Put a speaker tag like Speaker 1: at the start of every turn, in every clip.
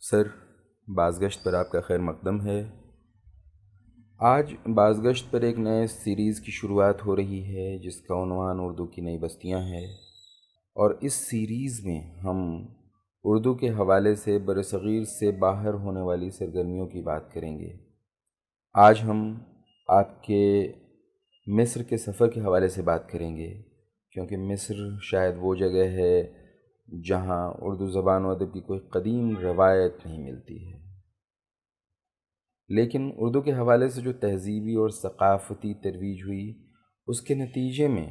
Speaker 1: سر، بازگشت پر آپ کا خیر مقدم ہے۔ آج بازگشت پر ایک نئے سیریز کی شروعات ہو رہی ہے جس کا عنوان اردو کی نئی بستیاں ہے، اور اس سیریز میں ہم اردو کے حوالے سے برصغیر سے باہر ہونے والی سرگرمیوں کی بات کریں گے۔ آج ہم آپ کے مصر کے سفر کے حوالے سے بات کریں گے، کیونکہ مصر شاید وہ جگہ ہے جہاں اردو زبان و ادب کی کوئی قدیم روایت نہیں ملتی ہے، لیکن اردو کے حوالے سے جو تہذیبی اور ثقافتی ترویج ہوئی اس کے نتیجے میں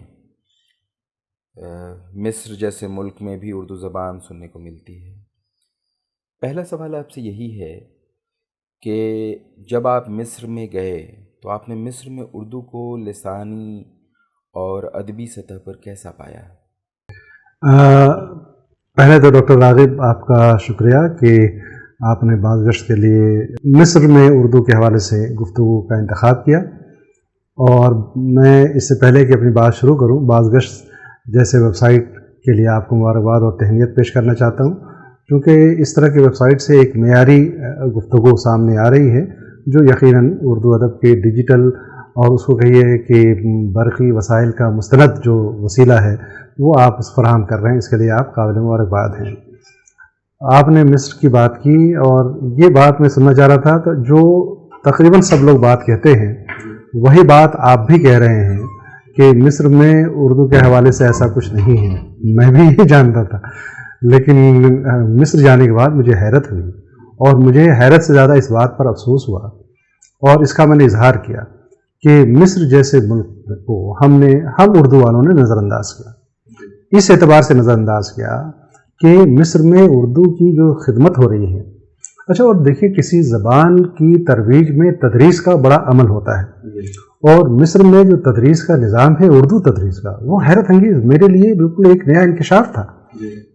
Speaker 1: مصر جیسے ملک میں بھی اردو زبان سننے کو ملتی ہے۔ پہلا سوال آپ سے یہی ہے کہ جب آپ مصر میں گئے تو آپ نے مصر میں اردو کو لسانی اور ادبی سطح پر کیسا پایا؟
Speaker 2: پہلے تو ڈاکٹر راغب آپ کا شکریہ کہ آپ نے بازگشت کے لیے مصر میں اردو کے حوالے سے گفتگو کا انتخاب کیا، اور میں اس سے پہلے کہ اپنی بات شروع کروں بازگشت جیسے ویب سائٹ کے لیے آپ کو مبارکباد اور تہنیت پیش کرنا چاہتا ہوں، کیونکہ اس طرح کی ویب سائٹ سے ایک معیاری گفتگو سامنے آ رہی ہے جو یقیناً اردو ادب کے ڈیجیٹل اور اس کو کہیے کہ برقی وسائل کا مستند جو وسیلہ ہے وہ آپ فراہم کر رہے ہیں، اس کے لیے آپ قابل مبارکباد ہیں۔ آپ نے مصر کی بات کی، اور یہ بات میں سننا چاہ رہا تھا تو جو تقریباً سب لوگ بات کہتے ہیں وہی بات آپ بھی کہہ رہے ہیں کہ مصر میں اردو کے حوالے سے ایسا کچھ نہیں ہے۔ میں بھی یہ جانتا تھا، لیکن مصر جانے کے بعد مجھے حیرت ہوئی، اور مجھے حیرت سے زیادہ اس بات پر افسوس ہوا، اور اس کا میں نے اظہار کیا کہ مصر جیسے ملک کو ہم اردو والوں نے نظر انداز کیا۔ اس اعتبار سے نظر انداز کیا کہ مصر میں اردو کی جو خدمت ہو رہی ہے، اچھا، اور دیکھیے کسی زبان کی ترویج میں تدریس کا بڑا عمل ہوتا ہے، اور مصر میں جو تدریس کا نظام ہے اردو تدریس کا، وہ حیرت انگیز میرے لیے بالکل ایک نیا انکشاف تھا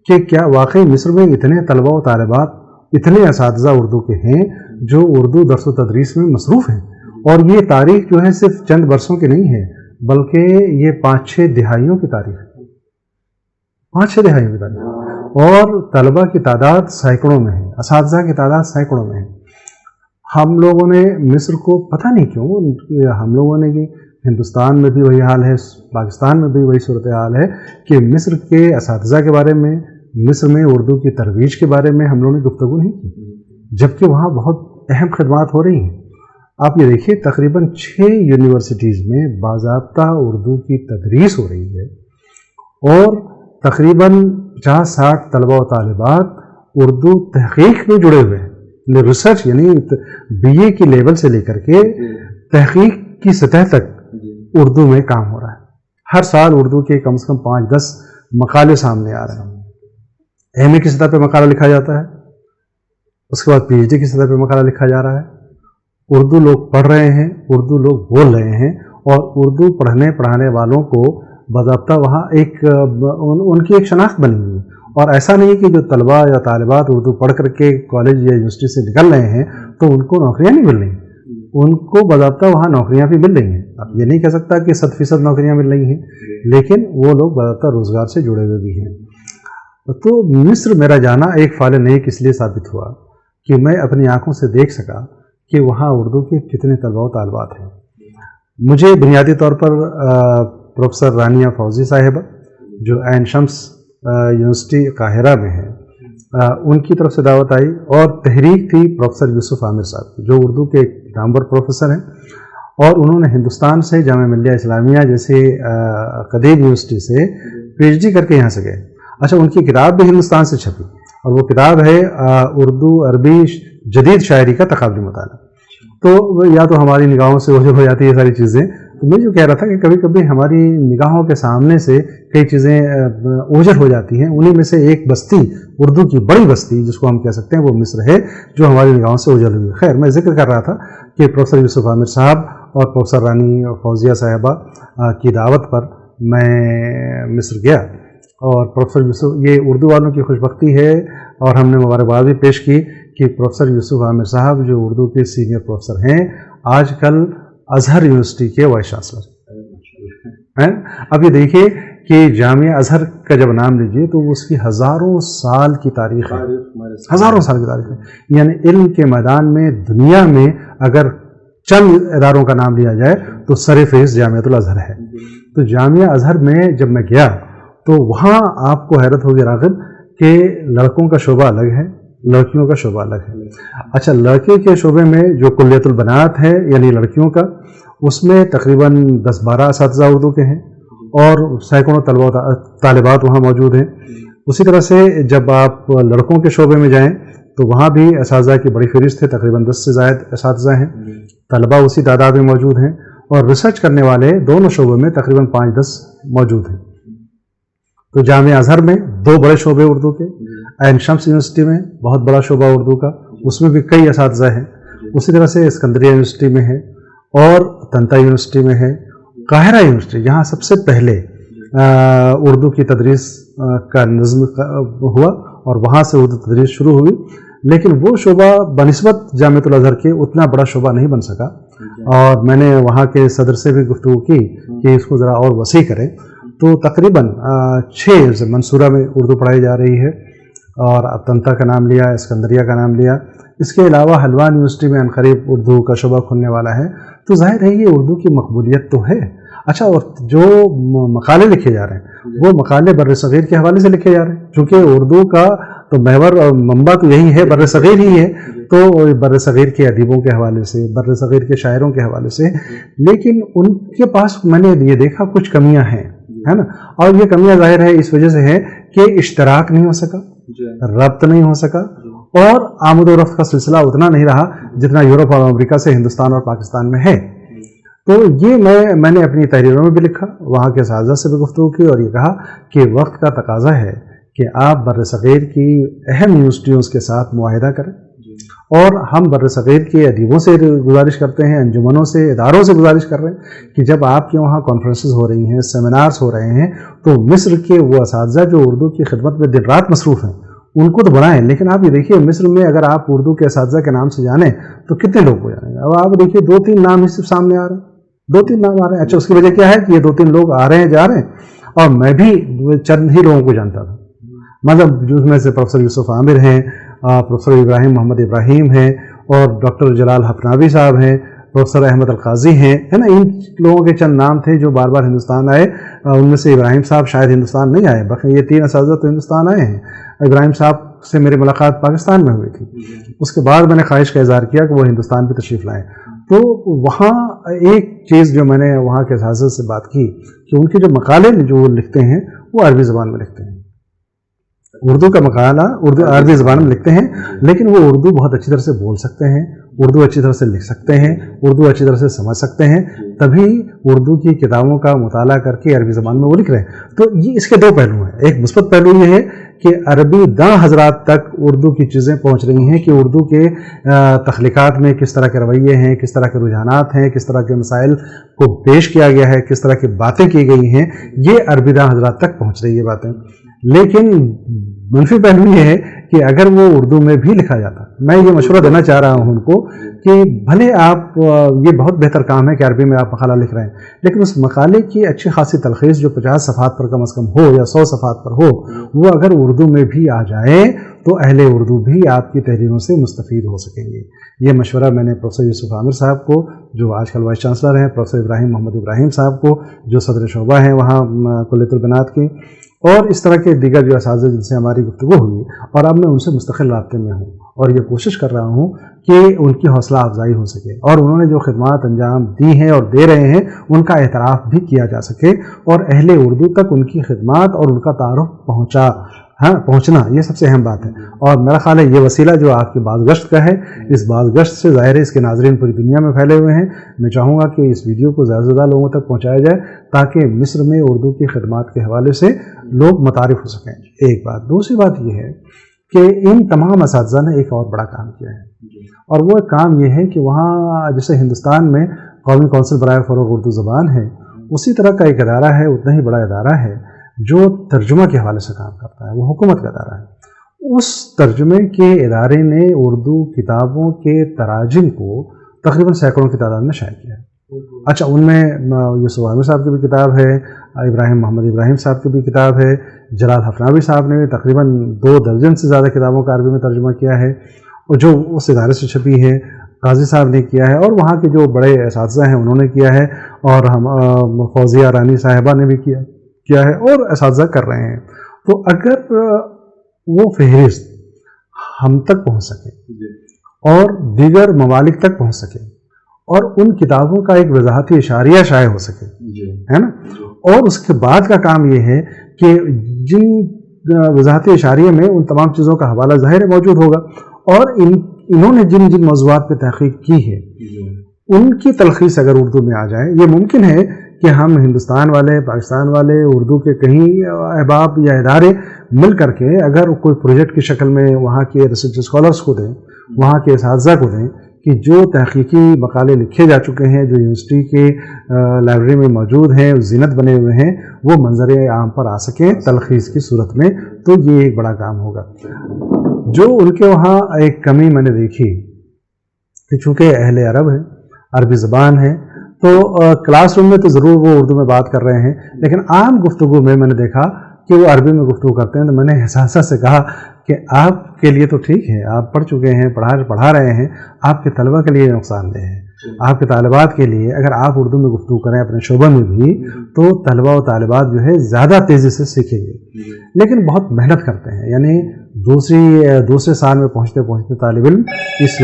Speaker 2: کہ کیا واقعی مصر میں اتنے طلبہ و طالبات، اتنے اساتذہ اردو کے ہیں جو اردو درس و تدریس میں مصروف ہیں، اور یہ تاریخ جو ہے صرف چند برسوں کی نہیں ہے بلکہ یہ 5-6 دہائیوں کی تاریخ ہے، 5-6 دہائیوں کی تاریخ، اور طلبہ کی تعداد سینکڑوں میں ہے، اساتذہ کی تعداد سینکڑوں میں ہے۔ ہم لوگوں نے مصر کو پتہ نہیں کیوں، ہم لوگوں نے کہ ہندوستان میں بھی وہی حال ہے، پاکستان میں بھی وہی صورتحال ہے کہ مصر کے اساتذہ کے بارے میں، مصر میں اردو کی ترویج کے بارے میں ہم لوگوں نے گفتگو نہیں کی، جبکہ وہاں بہت اہم خدمات ہو رہی ہیں۔ آپ یہ دیکھیے تقریباً 6 یونیورسٹیز میں باضابطہ اردو کی تدریس ہو رہی ہے، اور تقریباً 50-60 طلبہ و طالبات اردو تحقیق میں جڑے ہوئے ہیں، ریسرچ یعنی BA کی لیول سے لے کر کے تحقیق کی سطح تک اردو میں کام ہو رہا ہے۔ ہر سال اردو کے کم سے کم 5-10 مقالے سامنے آ رہے ہیں۔ MA کی سطح پہ مقالہ لکھا جاتا ہے، اس کے بعد PhD کی سطح پہ مقالہ لکھا جا رہا ہے۔ اردو لوگ پڑھ رہے ہیں، اردو لوگ بول رہے ہیں، اور اردو پڑھانے والوں کو باضابطہ وہاں ان کی ایک شناخت بنی ہوئی ہے، اور ایسا نہیں کہ جو طلبہ یا طالبات اردو پڑھ کر کے کالج یا یونیورسٹی سے نکل رہے ہیں تو ان کو نوکریاں نہیں مل رہی ہیں، ان کو باضابطہ وہاں نوکریاں بھی مل رہی ہیں۔ اب یہ نہیں کہہ سکتا کہ 100% نوکریاں مل رہی ہیں، لیکن وہ لوگ باضابطہ روزگار سے جڑے ہوئے بھی ہیں۔ تو مصر میرا جانا ایک فعال نیک اس لیے ثابت ہوا کہ میں اپنی آنکھوں سے دیکھ سکا کہ وہاں اردو کے کتنے طلبہ و طالبات ہیں۔ مجھے بنیادی طور پر پروفیسر رانیہ فوزی صاحبہ جو عین شمس یونیورسٹی قاہرہ میں ہے، ان کی طرف سے دعوت آئی، اور تحریک تھی پروفیسر یوسف عامر صاحب کی جو اردو کے ایک نامور پروفیسر ہیں، اور انہوں نے ہندوستان سے جامعہ ملیہ اسلامیہ جیسے قدیم یونیورسٹی سے PhD کر کے یہاں سے گئے۔ اچھا، ان کی کتاب بھی ہندوستان سے چھپی، اور وہ کتاب ہے اردو عربی جدید شاعری کا تقابلی مطالعہ۔ تو یا تو ہماری نگاہوں سے اوجھل ہو جاتی ہے یہ ساری چیزیں، تو میں جو کہہ رہا تھا کہ کبھی کبھی ہماری نگاہوں کے سامنے سے کئی چیزیں اوجھل ہو جاتی ہیں، انہی میں سے ایک بستی، اردو کی بڑی بستی جس کو ہم کہہ سکتے ہیں، وہ مصر ہے جو ہماری نگاہوں سے اوجھل ہوئی ہے۔ خیر، میں ذکر کر رہا تھا کہ پروفیسر یوسف عامر صاحب اور پروفیسر رانی فوزیہ صاحبہ کی دعوت پر میں مصر گیا، اور پروفیسر یوسف، یہ اردو والوں کی خوش بختی ہے، اور ہم نے مبارکباد بھی پیش کی کہ پروفیسر یوسف عامر صاحب جو اردو کے سینئر پروفیسر ہیں، آج کل ازہر یونیورسٹی کے وائس چانسلر ہیں۔ اب یہ دیکھیے کہ جامعہ ازہر کا جب نام لیجئے تو اس کی ہزاروں سال کی تاریخ ہے، ہزاروں سال کی تاریخ ہے. یعنی علم کے میدان میں دنیا میں اگر چند اداروں کا نام لیا جائے تو سر فہرست جامعۃ الازہر ہے. تو جامعہ ازہر میں جب میں گیا تو وہاں آپ کو حیرت ہوگی راغب کہ لڑکوں کا شعبہ الگ ہے، لڑکیوں کا شعبہ الگ ہے. اچھا، لڑکے کے شعبے میں جو کلیت البنات ہے یعنی لڑکیوں کا، اس میں تقریباً 10-12 اساتذہ اردو کے ہیں اور سینکڑوں طالبات وہاں موجود ہیں. اسی طرح سے جب آپ لڑکوں کے شعبے میں جائیں تو وہاں بھی اساتذہ کی بڑی فہرست ہے، تقریباً 10 سے زائد اساتذہ ہیں، طلباء اسی تعداد میں موجود ہیں، اور ریسرچ کرنے والے دونوں شعبوں میں تقریباً 5-10 موجود ہیں. تو جامعہ ازہر میں 2 بڑے شعبے اردو کے، عین شمس یونیورسٹی میں بہت بڑا شعبہ اردو کا، اس میں بھی کئی اساتذہ ہیں. اسی طرح سے اسکندریہ یونیورسٹی میں ہے اور طنطا یونیورسٹی میں ہے. قاہرہ یونیورسٹی جہاں سب سے پہلے اردو کی تدریس کا نظم ہوا اور وہاں سے اردو تدریس شروع ہوئی، لیکن وہ شعبہ بنسبت جامعۃ الازہر کے اتنا بڑا شعبہ نہیں بن سکا. اور میں نے وہاں کے صدر سے بھی گفتگو کی کہ اس کو ذرا اور وسیع کریں. تو تقریباً 6 منصورہ میں اردو پڑھائی جا رہی ہے، اور طنطا کا نام لیا، اسکندریہ کا نام لیا. اس کے علاوہ حلوان یونیورسٹی میں عنقریب اردو کا شعبہ کھلنے والا ہے. تو ظاہر ہے یہ اردو کی مقبولیت تو ہے. اچھا، اور جو مقالے لکھے جا رہے ہیں وہ مقالے بر صغیر کے حوالے سے لکھے جا رہے ہیں، چونکہ اردو کا تو محور اور منبع تو یہی ہے، بر صغیر ہی ہے. تو بر صغیر کے ادیبوں کے حوالے سے، بر صغیر کے شاعروں کے حوالے سے، لیکن ان کے پاس میں نے یہ دیکھا کچھ کمیاں ہیں، ہے نا. اور یہ کمیاں ظاہر ہے اس وجہ سے ہے کہ اشتراک نہیں ہو سکا، ربط نہیں ہو سکا، اور آمد و رفت کا سلسلہ اتنا نہیں رہا جتنا یورپ اور امریکہ سے ہندوستان اور پاکستان میں ہے. تو یہ میں نے اپنی تحریروں میں بھی لکھا، وہاں کے اساتذہ سے بھی گفتگو کی اور یہ کہا کہ وقت کا تقاضا ہے کہ آپ بر صغیر کی اہم یونیورسٹیوں کے ساتھ معاہدہ کریں، اور ہم بر صغیر کے ادیبوں سے گزارش کرتے ہیں، انجمنوں سے، اداروں سے گزارش کر رہے ہیں کہ جب آپ کے وہاں کانفرنسز ہو رہی ہیں، سیمینارز ہو رہے ہیں، تو مصر کے وہ اساتذہ جو اردو کی خدمت میں دن رات مصروف ہیں ان کو تو بڑھائیں. لیکن آپ یہ دیکھیے مصر میں اگر آپ اردو کے اساتذہ کے نام سے جانیں تو کتنے لوگ ہو جائیں گے. اب آپ دیکھیے 2-3 نام ہی صرف سامنے آ رہے ہیں، 2-3 نام آ رہے ہیں. اچھا، اس کی وجہ کیا ہے کہ یہ 2-3 لوگ آ رہے ہیں جا رہے ہیں، اور میں بھی چند ہی لوگوں کو جانتا تھا. مطلب جس میں سے پروفیسر یوسف عامر ہیں، پروفیسر ابراہیم محمد ابراہیم ہیں، اور ڈاکٹر جلال حفناوی صاحب ہیں، پروفیسر احمد القاضی ہیں، ہے نا. ان لوگوں کے چند نام تھے جو بار بار ہندوستان آئے. ان میں سے ابراہیم صاحب شاید ہندوستان نہیں آئے، باقی یہ 3 اساتذہ تو ہندوستان آئے ہیں. ابراہیم صاحب سے میری ملاقات پاکستان میں ہوئی تھی. اس کے بعد میں نے خواہش کا اظہار کیا کہ وہ ہندوستان بھی تشریف لائیں. تو وہاں ایک چیز جو میں نے وہاں کے اساتذہ سے بات کی کہ ان کے جو مقالے جو وہ لکھتے ہیں وہ عربی زبان میں لکھتے ہیں. اردو کا مقالہ عربی زبان میں لکھتے ہیں، لیکن وہ اردو بہت اچھی طرح سے بول سکتے ہیں، اردو اچھی طرح سے لکھ سکتے ہیں، اردو اچھی طرح سے سمجھ سکتے ہیں، تبھی اردو کی کتابوں کا مطالعہ کر کے عربی زبان میں وہ لکھ رہے ہیں. تو یہ اس کے 2 پہلو ہیں. ایک مثبت پہلو یہ ہے کہ عربی داں حضرات تک اردو کی چیزیں پہنچ رہی ہیں کہ اردو کے تخلیقات میں کس طرح کے رویے ہیں، کس طرح کے رجحانات ہیں، کس طرح کے مسائل کو پیش کیا گیا ہے، کس طرح کی باتیں کی گئی ہیں، یہ عربی داں حضرات تک پہنچ رہی ہے باتیں. لیکن منفی پہلو یہ ہے کہ اگر وہ اردو میں بھی لکھا جاتا، میں یہ مشورہ دینا چاہ رہا ہوں ان کو کہ بھلے آپ یہ بہت بہتر کام ہے کہ عربی میں آپ مقالہ لکھ رہے ہیں، لیکن اس مقالے کی اچھی خاصی تلخیص جو 50 صفحات پر کم از کم ہو یا 100 صفحات پر ہو، وہ اگر اردو میں بھی آ جائے تو اہل اردو بھی آپ کی تحریروں سے مستفید ہو سکیں گے. یہ مشورہ میں نے پروفیسر یوسف عامر صاحب کو جو آج کل وائس چانسلر ہیں، پروفیسر ابراہیم محمد ابراہیم صاحب کو جو صدر شعبہ ہیں وہاں کلیت البنات کے، اور اس طرح کے دیگر جو اساتذہ جن سے ہماری گفتگو ہوئی، اور اب میں ان سے مستقل رابطے میں ہوں اور یہ کوشش کر رہا ہوں کہ ان کی حوصلہ افزائی ہو سکے، اور انہوں نے جو خدمات انجام دی ہیں اور دے رہے ہیں ان کا اعتراف بھی کیا جا سکے، اور اہل اردو تک ان کی خدمات اور ان کا تعارف پہنچنا یہ سب سے اہم بات ہے. اور میرا خیال ہے یہ وسیلہ جو آپ کی باز گشت کا ہے، اس باز گشت سے ظاہر ہے اس کے ناظرین پوری دنیا میں پھیلے ہوئے ہیں. میں چاہوں گا کہ اس ویڈیو کو زیادہ سے زیادہ لوگوں تک پہنچایا جائے تاکہ مصر میں اردو کی خدمات کے حوالے سے لوگ متعارف ہو سکیں. ایک بات. دوسری بات یہ ہے کہ ان تمام اساتذہ نے ایک اور بڑا کام کیا ہے، اور وہ کام یہ ہے کہ وہاں جیسے ہندوستان میں قومی کونسل برائے فروغ اردو زبان ہے، اسی طرح کا ایک ادارہ ہے، اتنا ہی بڑا ادارہ ہے جو ترجمہ کے حوالے سے کام کرتا ہے. وہ حکومت کا ادارہ ہے. اس ترجمے کے ادارے نے اردو کتابوں کے تراجم کو تقریباً سینکڑوں کی تعداد میں شائع کیا ہے. اچھا، ان میں یوسف عامر صاحب کی بھی کتاب ہے، ابراہیم محمد ابراہیم صاحب کی بھی کتاب ہے، جلال حفناوی صاحب نے بھی تقریباً 2 درجن سے زیادہ کتابوں کا عربی میں ترجمہ کیا ہے، اور جو اس ادارے سے چھپی ہے قاضی صاحب نے کیا ہے، اور وہاں کے جو بڑے اساتذہ ہیں انہوں نے کیا ہے، اور ہم فوزیہ رانی صاحبہ نے بھی کیا ہے، اور اساتذہ کر رہے ہیں. تو اگر وہ فہرست ہم تک پہنچ سکے اور دیگر ممالک تک پہنچ سکے اور ان کتابوں کا ایک وضاحتی اشاریہ شائع ہو سکے، ہے نا، اور اس کے بعد کا کام یہ ہے کہ جن وضاحتی اشاریہ میں ان تمام چیزوں کا حوالہ ظاہر موجود ہوگا، اور انہوں نے جن موضوعات پہ تحقیق کی ہے ان کی تلخیص اگر اردو میں آ جائے، یہ ممکن ہے کہ ہم ہندوستان والے، پاکستان والے، اردو کے کہیں احباب یا ادارے مل کر کے اگر کوئی پروجیکٹ کی شکل میں وہاں کے ریسرچ اسکالرس کو دیں، وہاں کے اساتذہ کو دیں کہ جو تحقیقی مقالے لکھے جا چکے ہیں، جو یونیورسٹی کے لائبریری میں موجود ہیں، زینت بنے ہوئے ہیں، وہ منظر عام پر آ سکیں تلخیص کی صورت میں، تو یہ ایک بڑا کام ہوگا. جو ان کے وہاں ایک کمی میں نے دیکھی کہ چونکہ اہل عرب ہے، عربی زبان ہے، تو کلاس روم میں تو ضرور وہ اردو میں بات کر رہے ہیں، لیکن عام گفتگو میں نے دیکھا کہ وہ عربی میں گفتگو کرتے ہیں. تو میں نے اساتذہ سے کہا کہ آپ کے لیے تو ٹھیک ہے، آپ پڑھ چکے ہیں، پڑھا رہے ہیں، آپ کے طلبہ کے لیے نقصان دہ ہے. آپ کے طالبات کے لیے اگر آپ اردو میں گفتگو کریں اپنے شعبہ میں بھی، تو طلبہ و طالبات جو ہے زیادہ تیزی سے سیکھیں گے. لیکن بہت محنت کرتے ہیں، یعنی دوسرے سال میں پہنچتے طالب علم اس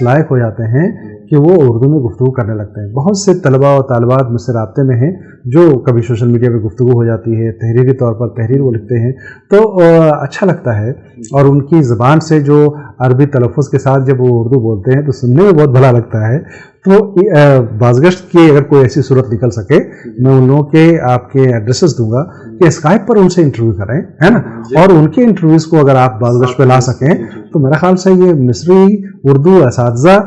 Speaker 2: لائق ہو جاتے ہیں کہ وہ اردو میں گفتگو کرنے لگتے ہیں. بہت سے طلبہ و طالبات مجھ سے رابطے میں ہیں جو کبھی سوشل میڈیا پہ گفتگو ہو جاتی ہے، تحریری طور پر تحریر وہ لکھتے ہیں، تو اچھا لگتا ہے. اور ان کی زبان سے جو عربی تلفظ کے ساتھ جب وہ اردو بولتے ہیں تو سننے میں بہت بھلا لگتا ہے. تو بازگشت کی اگر کوئی ایسی صورت نکل سکے، میں ان لوگوں کے آپ کے ایڈریسز دوں گا کہ اسکائپ پر ان سے انٹرویو کریں، ہے نا، اور ان کے انٹرویوز کو اگر آپ بازگشت پہ لا سکیں تو میرا خیال سے یہ مصری اردو اساتذہ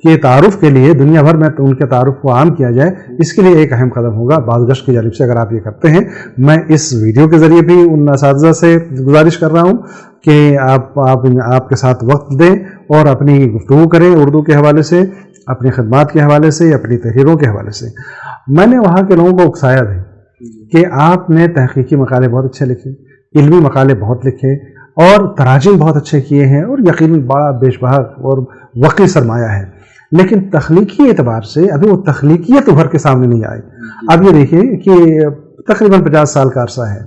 Speaker 2: کے تعارف کے لیے دنیا بھر میں تو ان کے تعارف کو عام کیا جائے، اس کے لیے ایک اہم قدم ہوگا. بازگشت کی جانب سے اگر آپ یہ کرتے ہیں، میں اس ویڈیو کے ذریعے بھی ان اساتذہ سے گزارش کر رہا ہوں کہ آپ کے ساتھ وقت دیں اور اپنی گفتگو کریں اردو کے حوالے سے، اپنی خدمات کے حوالے سے، اپنی تحریروں کے حوالے سے. میں نے وہاں کے لوگوں کو اکسایا بھی کہ آپ نے تحقیقی مقالے بہت اچھے لکھے، علمی مقالے بہت لکھے، اور تراجم بہت اچھے کیے ہیں، اور یقیناً بڑا بیش بہا اور وقی سرمایہ ہے. لیکن تخلیقی اعتبار سے ابھی وہ تخلیقیت ابھر کے سامنے نہیں آئی. اب یہ دیکھیے کہ تقریباً 50 سال کا عرصہ ہے،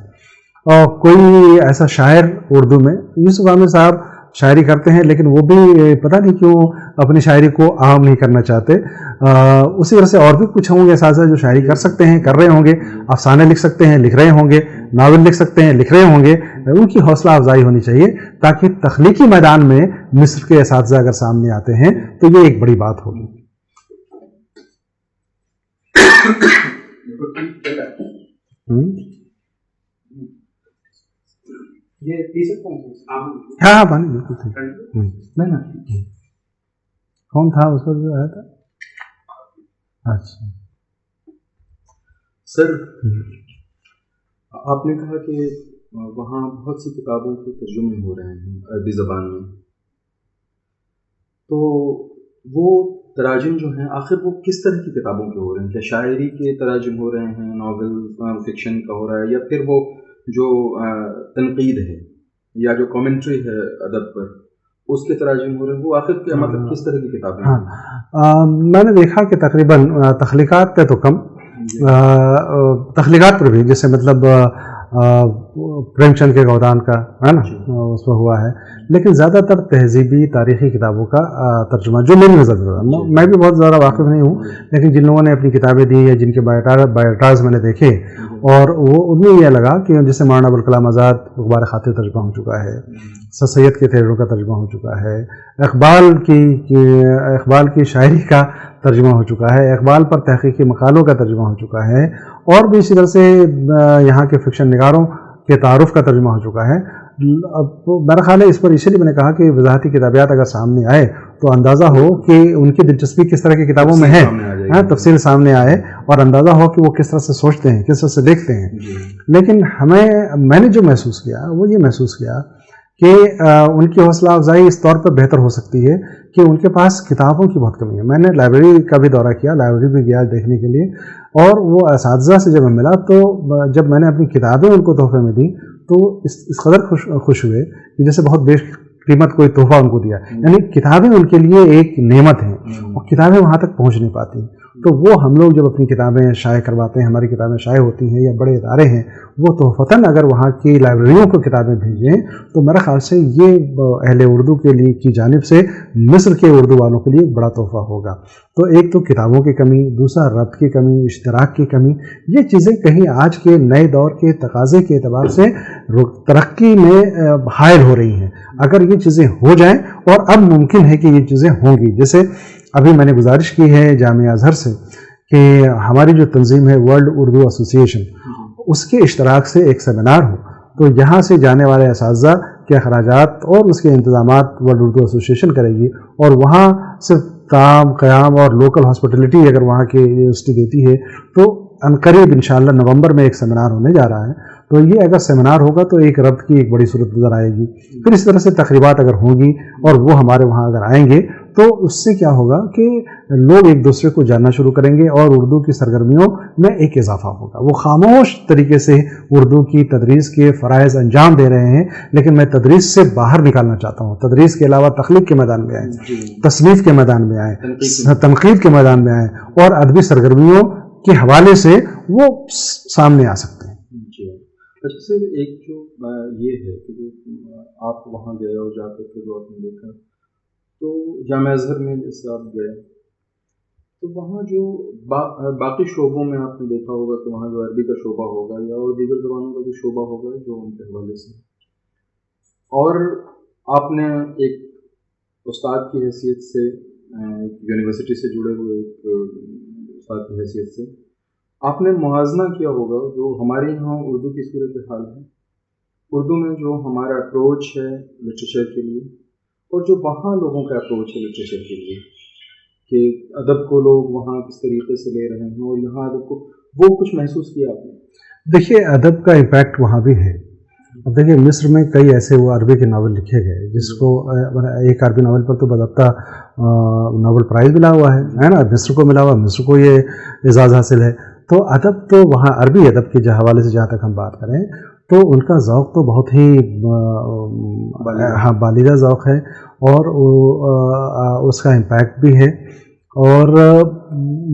Speaker 2: اور کوئی ایسا شاعر اردو میں، یوسف عامر صاحب شاعری کرتے ہیں لیکن وہ بھی پتہ نہیں کیوں اپنی شاعری کو عام نہیں کرنا چاہتے. اسی طرح سے اور بھی کچھ ہوں گے اساتذہ جو شاعری کر سکتے ہیں، کر رہے ہوں گے، افسانے لکھ سکتے ہیں، لکھ رہے ہوں گے، ناول لکھ سکتے ہیں، لکھ رہے ہوں گے. ان کی حوصلہ افزائی ہونی چاہیے تاکہ تخلیقی میدان میں مصر کے اساتذہ اگر سامنے آتے ہیں تو یہ ایک بڑی بات ہوگی. ہاں پانی بالکل ٹھیک. کون تھا اس پر جو آیا تھا؟ اچھا
Speaker 1: سر، آپ نے کہا کہ وہاں بہت سی کتابوں کے ترجمے ہو رہے ہیں عربی زبان میں، تو وہ تراجم جو ہیں آخر وہ کس طرح کی کتابوں کے ہو رہے ہیں؟ کیا شاعری کے تراجم ہو رہے ہیں، ناول فکشن کا ہو رہا ہے، یا پھر وہ جو تنقید ہے یا جو کامنٹری ہے ادب پر اس کے تراجم ہو رہے ہیں؟ وہ آخر کیا مطلب کس طرح کی کتابیں ہیں؟
Speaker 2: میں نے دیکھا کہ تقریباً تخلیقات پہ تو کم، تخلیقات پر بھی، جیسے مطلب پریم چند کے گودان کا ہے نا اس میں ہوا ہے، لیکن زیادہ تر تہذیبی تاریخی کتابوں کا ترجمہ جو میری نظر میں، میں بھی بہت زیادہ واقف نہیں ہوں، لیکن جن لوگوں نے اپنی کتابیں دی یا جن کے بایوٹاز میں نے دیکھے، اور وہ ان میں یہ لگا کہ جیسے مولانا ابوالکلام آزاد اخبار خاطر ترجمہ ہو چکا ہے، سر سید کے تحریروں کا ترجمہ ہو چکا ہے، اقبال کی شاعری کا ترجمہ ہو چکا ہے، اقبال پر تحقیقی مقالوں کا ترجمہ ہو چکا ہے، اور بھی اسی طرح سے یہاں کے فکشن نگاروں کے تعارف کا ترجمہ ہو چکا ہے. اب میرا خیال ہے اس پر اسی لیے میں نے کہا کہ وضاحتی کتابیات اگر سامنے آئے تو اندازہ ہو کہ ان کی دلچسپی کس طرح کی کتابوں میں ہے، تفصیل سامنے آئے اور اندازہ ہو کہ وہ کس طرح سے سوچتے ہیں، کس طرح سے دیکھتے ہیں. لیکن میں نے جو محسوس کیا وہ یہ محسوس کیا کہ ان کی حوصلہ افزائی اس طور پر بہتر ہو سکتی ہے کہ ان کے پاس کتابوں کی بہت کمی ہے. میں نے لائبریری کا بھی دورہ کیا، لائبریری میں گیا دیکھنے کے لیے، اور وہ اساتذہ سے جب میں ملا تو جب میں نے اپنی کتابیں ان کو تحفے میں دی تو اس قدر خوش ہوئے کہ جیسے بہت بیش قیمت کوئی تحفہ ان کو دیا. یعنی کتابیں ان کے لیے ایک نعمت ہیں اور کتابیں وہاں تک پہنچ نہیں پاتی. تو وہ ہم لوگ جب اپنی کتابیں شائع کرواتے ہیں، ہماری کتابیں شائع ہوتی ہیں یا بڑے ادارے ہیں وہ تحفتاً اگر وہاں کی لائبریریوں کو کتابیں بھیجیں تو میرے خیال سے یہ اہل اردو کے لیے کی جانب سے مصر کے اردو والوں کے لیے ایک بڑا تحفہ ہوگا. تو ایک تو کتابوں کی کمی، دوسرا ربط کی کمی، اشتراک کی کمی، یہ چیزیں کہیں آج کے نئے دور کے تقاضے کے اعتبار سے ترقی میں حائل ہو رہی ہیں. اگر یہ چیزیں ہو جائیں، اور اب ممکن ہے کہ یہ چیزیں ہوں گی، جیسے ابھی میں نے گزارش کی ہے جامعہ ازہر سے کہ ہماری جو تنظیم ہے ورلڈ اردو ایسوسی ایشن، اس کے اشتراک سے ایک سیمینار ہو تو یہاں سے جانے والے اساتذہ کے اخراجات اور اس کے انتظامات ورلڈ اردو ایسوسی ایشن کرے گی، اور وہاں صرف قیام اور لوکل ہاسپٹلٹی اگر وہاں کی یونیورسٹی دیتی ہے تو عنقریب انشاءاللہ نومبر میں ایک سیمینار ہونے جا رہا ہے. تو یہ اگر سیمینار ہوگا تو ایک ربط کی ایک بڑی صورت نظر آئے گی. پھر اس طرح سے تقریبات اگر ہوں گی اور وہ ہمارے وہاں اگر آئیں گے تو اس سے کیا ہوگا کہ لوگ ایک دوسرے کو جاننا شروع کریں گے اور اردو کی سرگرمیوں میں ایک اضافہ ہوگا. وہ خاموش طریقے سے اردو کی تدریس کے فرائض انجام دے رہے ہیں، لیکن میں تدریس سے باہر نکالنا چاہتا ہوں. تدریس کے علاوہ تخلیق کے میدان میں آئیں، تصنیف کے میدان میں آئیں، تنقید کے میدان میں آئیں، اور ادبی سرگرمیوں کے حوالے سے وہ سامنے آ سکتے ہیں.
Speaker 3: اچھا سر، ایک جو یہ ہے کہ جو آپ وہاں گئے اور جا کر کے جو آپ نے دیکھا تو جامعہ ازہر میں جیسے آپ گئے تو وہاں جو باقی شعبوں میں آپ نے دیکھا ہوگا کہ وہاں جو عربی کا شعبہ ہوگا یا اور دیگر زبانوں کا جو شعبہ ہوگا جو ان کے حوالے سے، اور آپ نے ایک استاد کی حیثیت سے، یونیورسٹی سے جڑے ہوئے ایک استاد کی حیثیت سے آپ نے موازنہ کیا ہوگا جو ہمارے یہاں اردو کی صورت حال ہے، اردو میں جو ہمارا اپروچ ہے لٹریچر کے لیے، اور جو وہاں لوگوں کا اپروچ ہے لٹریچر کے لیے، کہ ادب کو لوگ وہاں کس طریقے سے لے رہے ہیں اور یہاں ادب کو، وہ کچھ محسوس کیا آپ نے؟
Speaker 2: دیکھیے ادب کا امپیکٹ وہاں بھی ہے. اب دیکھیے مصر میں کئی ایسے وہ عربی کے ناول لکھے گئے جس کو ایک عربی ناول پر تو باضابطہ ناول پرائز ملا ہوا ہے نا، مصر کو ملا ہوا، مصر کو یہ اعزاز حاصل ہے. تو ادب تو وہاں عربی ادب کے حوالے سے جہاں تک ہم بات کریں تو ان کا ذوق تو بہت ہی بالیدہ ذوق ہے، اور اس کا امپیکٹ بھی ہے. اور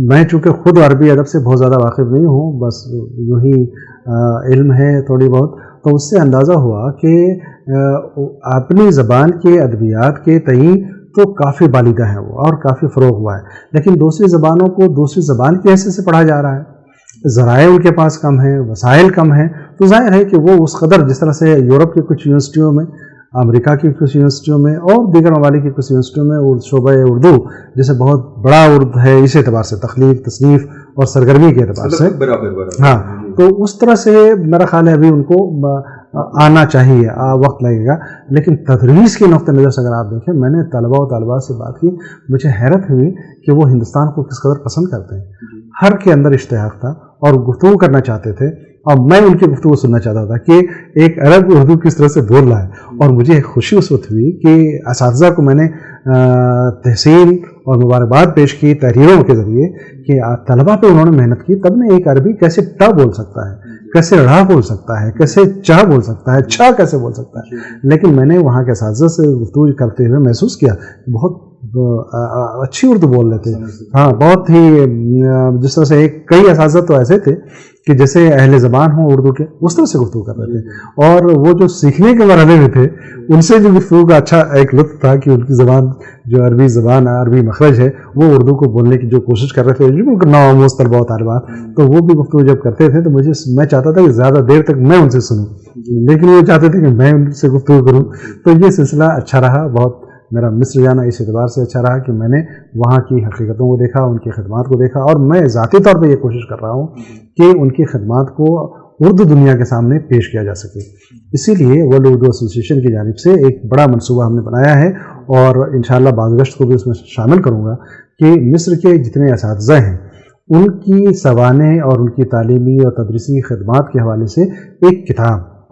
Speaker 2: میں چونکہ خود عربی ادب سے بہت زیادہ واقف نہیں ہوں، بس یوں ہی علم ہے تھوڑی بہت، تو اس سے اندازہ ہوا کہ اپنی زبان کے ادبیات کے تئیں تو کافی بالیدہ ہیں وہ، اور کافی فروغ ہوا ہے. لیکن دوسری زبانوں کو دوسری زبان کی حیثیت سے پڑھا جا رہا ہے، ذرائع ان کے پاس کم ہیں، وسائل کم ہیں، تو ظاہر ہے کہ وہ اس قدر، جس طرح سے یورپ کی کچھ یونیورسٹیوں میں، امریکہ کی کچھ یونیورسٹیوں میں اور دیگر ممالک کی کچھ یونیورسٹیوں میں شعبہ اردو جیسے بہت بڑا اردو ہے اس اعتبار سے، تخلیق، تصنیف اور سرگرمی کے اعتبار سے
Speaker 3: برابر
Speaker 2: ہاں، تو اس طرح سے میرا خیال ہے ابھی ان کو آنا چاہیے، وقت لگے گا. لیکن تدریس کے نقطہ نظر سے اگر آپ دیکھیں، میں نے طلباء و طالبات سے بات کی، مجھے حیرت ہوئی کہ وہ ہندوستان کو کس قدر پسند کرتے ہیں. ہر کے اندر اشتیاق تھا اور گفتگو کرنا چاہتے تھے، اور میں ان کی گفتگو سننا چاہتا تھا کہ ایک عرب اردو کس طرح سے بول رہا ہے. اور مجھے خوشی اس وقت ہوئی کہ اساتذہ کو میں نے تحسین اور مبارکباد پیش کی تحریروں کے ذریعے کہ طلباء پہ انہوں نے محنت کی، تب نے ایک عربی کیسے ٹا بول سکتا ہے، کیسے ڑا بول سکتا ہے، کیسے چا بول سکتا ہے، چھا کیسے بول سکتا ہے. لیکن میں نے وہاں کے اساتذہ سے گفتگو کرتے ہوئے محسوس کیا بہت اچھی اردو بول رہے تھے. ہاں، بہت ہی، جس طرح سے کئی اساتذہ تو ایسے تھے کہ جیسے اہل زبان ہوں اردو کے، اس طرح سے گفتگو کر رہے تھے. اور وہ جو سیکھنے کے مرحلے میں تھے ان سے بھی گفتگو کا اچھا ایک لطف تھا کہ ان کی زبان جو عربی زبان عربی مخرج ہے وہ اردو کو بولنے کی جو کوشش کر رہے تھے، جو نوآموز طلباء و طالبات، تو وہ بھی گفتگو جب کرتے تھے تو میں چاہتا تھا کہ زیادہ دیر تک میں ان سے سنوں، لیکن وہ چاہتے تھے کہ میں ان سے گفتگو کروں. تو یہ سلسلہ اچھا رہا. بہت میرا مصر جانا اس اعتبار سے اچھا رہا کہ میں نے وہاں کی حقیقتوں کو دیکھا، ان کی خدمات کو دیکھا، اور میں ذاتی طور پہ یہ کوشش کر رہا ہوں کہ ان کی خدمات کو اردو دنیا کے سامنے پیش کیا جا سکے. اسی لیے ورلڈ اردو ایسوسی ایشن کی جانب سے ایک بڑا منصوبہ ہم نے بنایا ہے، اور انشاءاللہ 22 اگست کو بھی اس میں شامل کروں گا کہ مصر کے جتنے اساتذہ ہیں ان کی سوانح اور ان کی تعلیمی اور تدریسی خدمات کے حوالے سے ایک کتاب